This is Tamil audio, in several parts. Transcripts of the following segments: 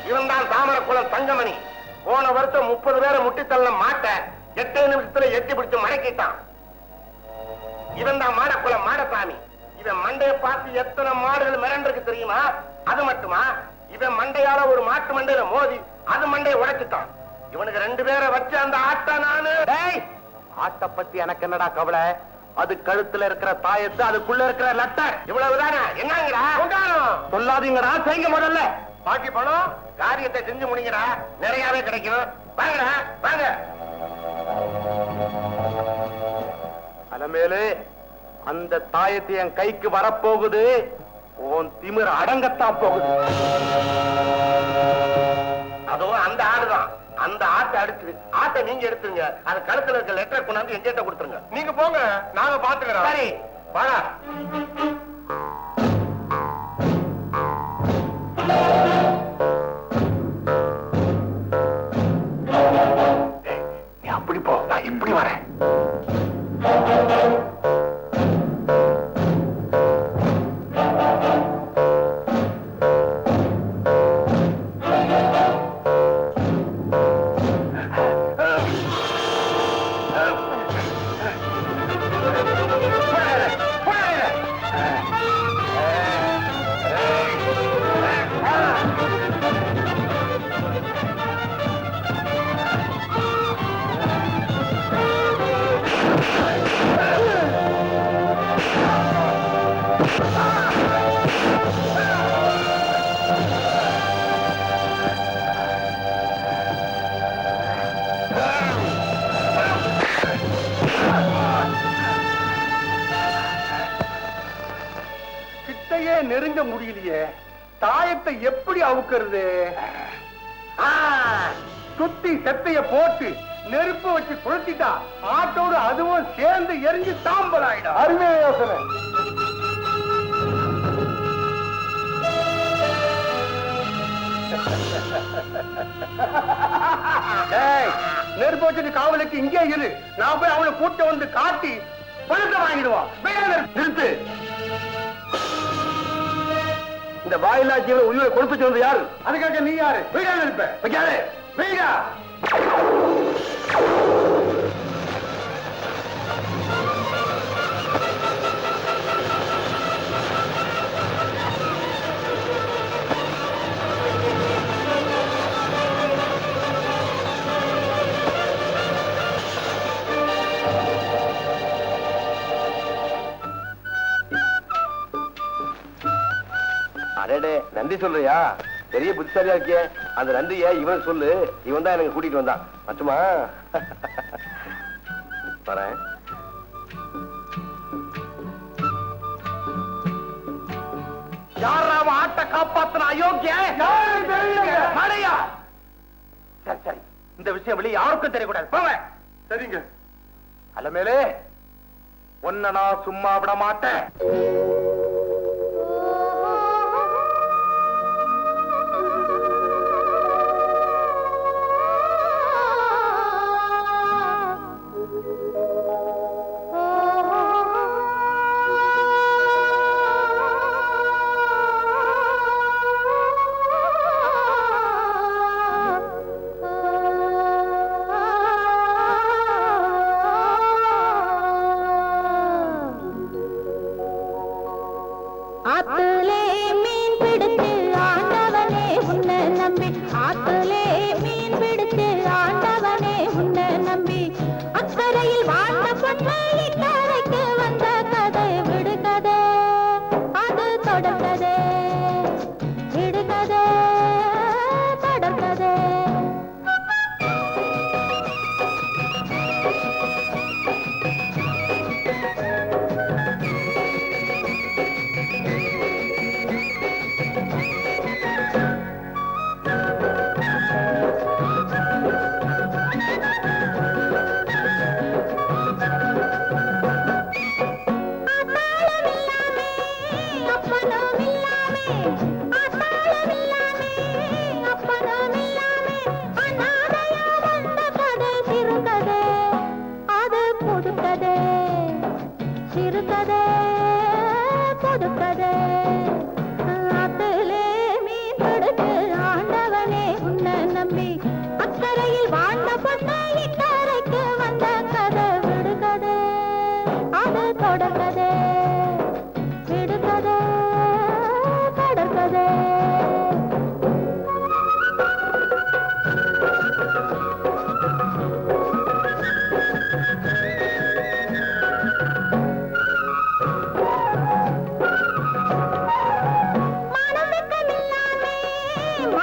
இவன் தான் தாமரக்குளம் தங்கமணி. போன வருஷம் 30 பேரை முட்டித்தள்ள மாட்ட 8 நிமிஷத்துல எட்டி பிடிச்சு மடக்கிட்டான். இவன் தான் மாடக்குளம் மாடசாமி. இவன் மண்டைய பார்த்து எத்தனை மாடுகள் மிரண்டிருக்கு தெரியுமா? அது மட்டுமா, இவன் மண்டையால ஒரு மாட்டு மண்டையில மோதி அது மண்டையை உடைச்சுட்டான். இவனுக்கு 2 பேரை வச்சு அந்த ஆட்ட நானு. ஆட்டை பத்தி எனக்கு என்னடா கவலை? அது கழுத்துல இருக்கிற தாயத்து, அதுக்குள்ள இருக்கிற லட்டை, இவ்வளவுதானே. என்னங்கடா சொல்லாதீங்கடா, செய்ய முதல்ல. பாக்கி பணம் காரியத்தை செஞ்சு முடிங்கடா, நிறையவே கிடைக்கும். வாங்கடா வாங்க. அலமேலு, அந்த தாயத்தை என் கைக்கு வரப்போகுது. உன் திமிர் அடங்கத்தான் போகுது. அதோ அந்த ஆடுதான். அந்த ஆட்டை அடிச்சு ஆட்டை நீங்க எடுத்துங்க. அது கழுத்துல இருக்க லெட்டர் கொண்டாந்து எங்கிட்ட கொடுத்துருங்க. நீங்க போங்க, நாங்க பாத்துக்கிறோம். சரி வாடா. நீ அப்படி போ, நான் இப்படி வரேன். நெருங்க முடியலையே, தாயத்தை எப்படி அவுக்கிறது? சுத்தி செத்தைய போட்டு நெருப்பு வச்சு கொளுத்திட்டா ஆட்டோடு அதுவும் சேர்ந்து எரிஞ்சு சாம்பல் ஆயிடும். அருமையா யோசனை. நெருப்பு வச்சுட்டு காவலுக்கு இங்கே இரு, நான் போய் அவனை கூட்ட வந்து காட்டி பணத்தை வாங்கிடுவான். நிறுத்து. இந்த வாயிலா ஜீவனை உயிரை கொடுத்து சொன்னது யாரு? அதுக்காக நீ யாரு? வீடா இருப்ப வைக்காதே. வீடா நன்றி சொல்றியா? பெரிய புத்திசாலியா இருக்கிய. அந்த நன்றிய இவன் சொல்லு. இவன் தான் எனக்கு கூட்டிட்டு வந்தான். மட்டுமா வரேன். யாராவ ஆட்ட காப்பாத்தின அயோக்கிய? சரி சரி, இந்த விஷயம் வெளியே யாருக்கும் தெரியக்கூடாது. போவேன். சரிங்க. அலமேலே, உன்னை நான் சும்மா விட மாட்டேன்.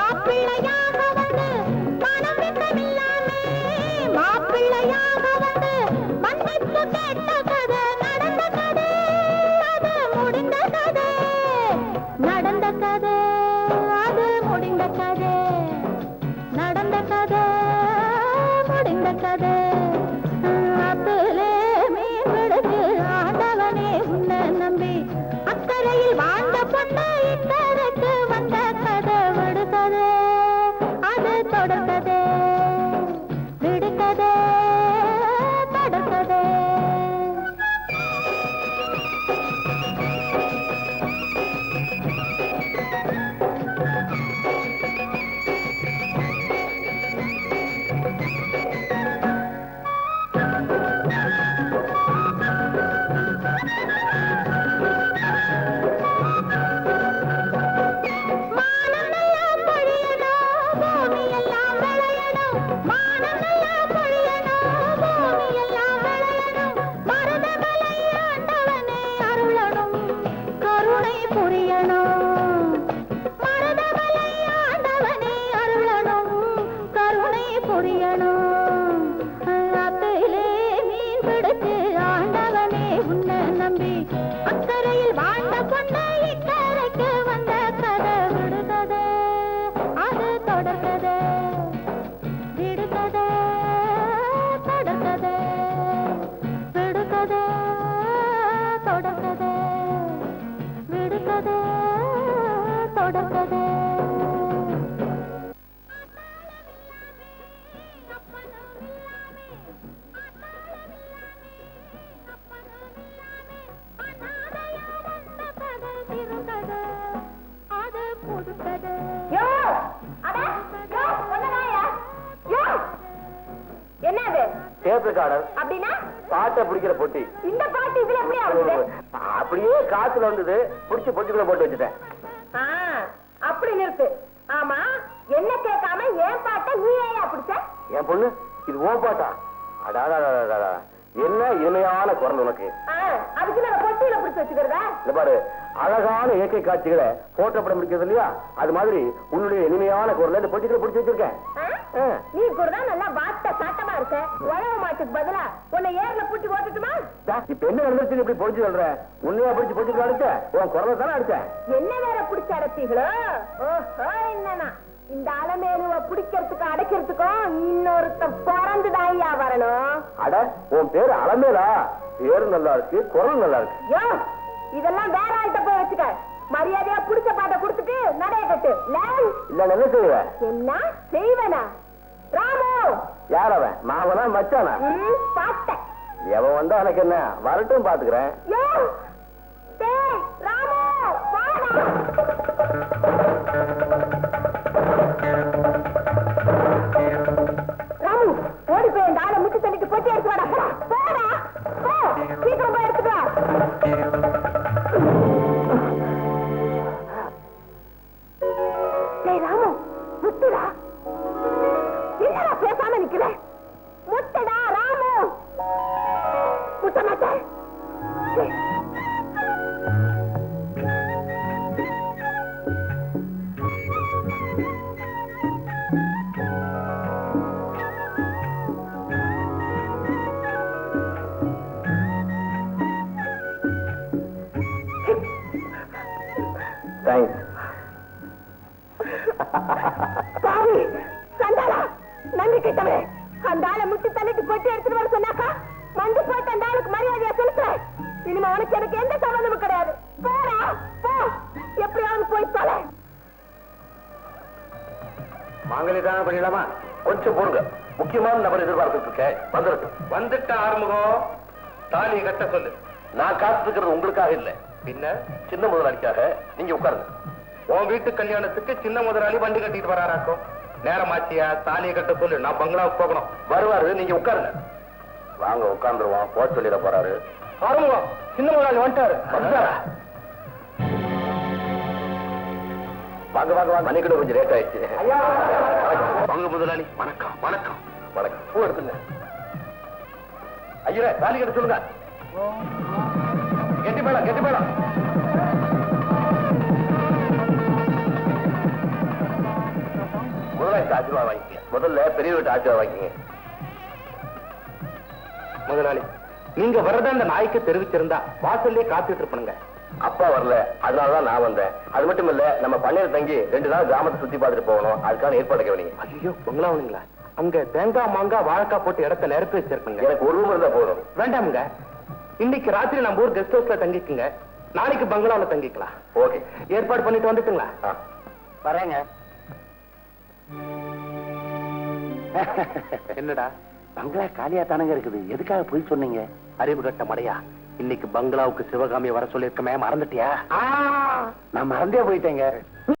மாப்பிள்ளையாக வந்து மனம் வெட்டமில்லாமே மாப்பிள்ளையாக வந்து மன்னிப்பு கேட்ட கதை நடந்த கதை அது முடிந்த கதை நடந்த கதை அது முடிந்த கதை நடந்த கதை முடிந்த கதை அப்பிலே மீன் விடுது ஆண்டவனே உன்னை நம்பி அக்கறையில் வாழ்ந்த பொண்ணு இக்கரைக்கு வந்த கதை விடுகதை அது தொடர்கதை விடுகதை தொடர்கதை பாட்டை பிடிக்கிற பொட்டி இந்த பாட்டு இதுல அப்படியே காத்துல வந்தது புடிச்சு பொட்டிக்குள்ள போட்டு வச்சுட்டேன் அப்படி நிறுத்து ஆமா என்ன கேட்காம ஏன் பாட்டை நீ ஏன் பிடிச்ச என் பொண்ணு இது ஓ பாட்டா அடாடா என்ன இனிமையான குரல் உனக்கு அதுக்கு நான் பொட்டியில பிடிச்சு வச்சுக்கிறதா இந்த பாரு அழகான இயற்கை காட்சிகளை போட்டோ படம் பிடிக்கிறது இல்லையா அது மாதிரி உன்னுடைய இனிமையான குரலை இந்த பொட்டிக்குள்ள பிடிச்சு வச்சிருக்கேன் நீ கூட தான் நல்லா வாட்ட சாட்டமா இருக்க உழவு மாட்டுக்கு பதிலா உன்னை ஏர்ல பூட்டி ஓட்டுட்டுமா இப்ப என்ன வந்துருச்சு இப்படி பொடிச்சு சொல்ற உன்னையா பிடிச்சு பொட்டிக்குள்ள அடிச்ச உன் குரலை தானே அடிச்சேன் என்ன வேற பிடிச்சு அடைச்சீங்களோ ஓஹோ என்னன்னா இந்த அலமேலுவ பிடிக்கிறதுக்கும் அடைக்கிறதுக்கும் இன்னொருத்தன் பிறந்துதாயா வரணும் அட உன் பேரு அலமேலா பேரு நல்லா இருக்கு குரல் நல்லா இருக்கு யோ இதெல்லாம் வேற ஆள்கிட்ட போய் வச்சுக்க மரியாதையா புடிச்ச பாட்டை கொடுத்துட்டு நடைய கட்டு இல்ல என்ன செய்வ என்ன செய்வனா ராமு யார் அவன் மாவனா மச்சானா பாட்ட எவன் வந்தா எனக்கு என்ன வரட்டும் பாத்துக்கிறேன் யோ டேய் ராமு வாடா ராமு ஓடி போய் அந்த ஆளை முட்டி தள்ளிட்டு பொட்டி எடுத்து வாடா போடா போ சீக்கிரம் போய் எடுத்துட்டு வா டேய் ராமு முட்டுடா என்னடா பேசாம நிக்கிற முட்டடா ராமு முட்ட மாட்டேன் நன்றி கிட்டவே அந்த ஆளை முட்டி தள்ளிட்டு பொட்டி எடுத்துட்டு வர சொன்னாக்கா மண்டு போட்டு அந்த ஆளுக்கு மரியாதையா செலுத்துறேன் இனிமே உனக்கு எனக்கு எந்த சம்பந்தமும் கிடையாது போடா போ எப்படியாவது போய் தொலை மாங்கலி தானே பண்ணிடலாமா கொஞ்சம் போடுங்க முக்கியமான நபர் எதிர்பார்த்துட்டு இருக்கேன் வந்துட்ட ஆறுமுகம் தாலியை கட்ட சொல்லு நான் காத்துக்கிறது உங்களுக்காக இல்ல பின்ன சின்ன முதலாளிக்காக நீங்க உட்காருங்க உன் வீட்டு கல்யாணத்துக்கு சின்ன முதலாளி வண்டி கட்டிட்டு வராராக்கும் நேரமாச்சியா தாலியை கட்ட சொல்லு நான் பங்களாவுக்கு போகணும் வருவாரு நீங்க உட்காருங்க வாங்க உட்கார்ந்துருவோம் போக சொல்லிட போறாரு ஆறுமுகம் சின்ன முதலாளி வந்துட்டாரு வாங்க வாங்க வாங்க மணிக்கிட்ட கொஞ்சம் லேட் ஆயிடுச்சு வாங்க முதலாளி வணக்கம் வணக்கம் வணக்கம் பூ எடுத்துங்க ஐயரே தாலி கட்ட சொல்லுங்க கெட்டி மேடம் கெட்டி மேடம் முதலாளி ஆசீர்வாதம் வாங்கிக்க. முதல்ல பெரிய வீட்டு ஆசீர்வாதம் வாங்கிங்க. முதலாளி, நீங்க வரத அந்த நாய்க்கு தெரிவிச்சிருந்தா வாசல்லே காத்துட்டு இருப்பனுங்க. அப்பா வரல, அதனாலதான் நான் வந்தேன். அது மட்டும் இல்ல, நம்ம பண்ணையில தங்கி 2 நாள் கிராமத்தை சுத்தி பார்த்துட்டு போகணும். அதுக்கான ஏற்பாடு கவனிங்க. ஐயோ, பங்களாவுங்களா? அங்க தேங்காய் மாங்காய் வாழைக்காய் போட்டு இடத்த நிரப்பி வச்சிருக்குங்க. எனக்கு ஒரு ரூம் இருந்தா போதும். வேண்டாமுங்க, இன்னைக்கு ராத்திரி நம்ம ஊர் கெஸ்ட் ஹவுஸ்ல தங்கிக்குங்க. நாளைக்கு பங்களாவில தங்கிக்கலாம். ஓகே, ஏற்பாடு பண்ணிட்டு வந்துட்டுங்களா? வரேங்க. என்னடா பங்களா காலியா தானங்க இருக்குது, எதுக்காக போய் சொன்னீங்க? அறிவு கட்ட மடையா, இன்னைக்கு பங்களாவுக்கு சிவகாமி வர சொல்லிருக்கமே, மறந்துட்டியா? நான் மறந்தே போயிட்டேங்க.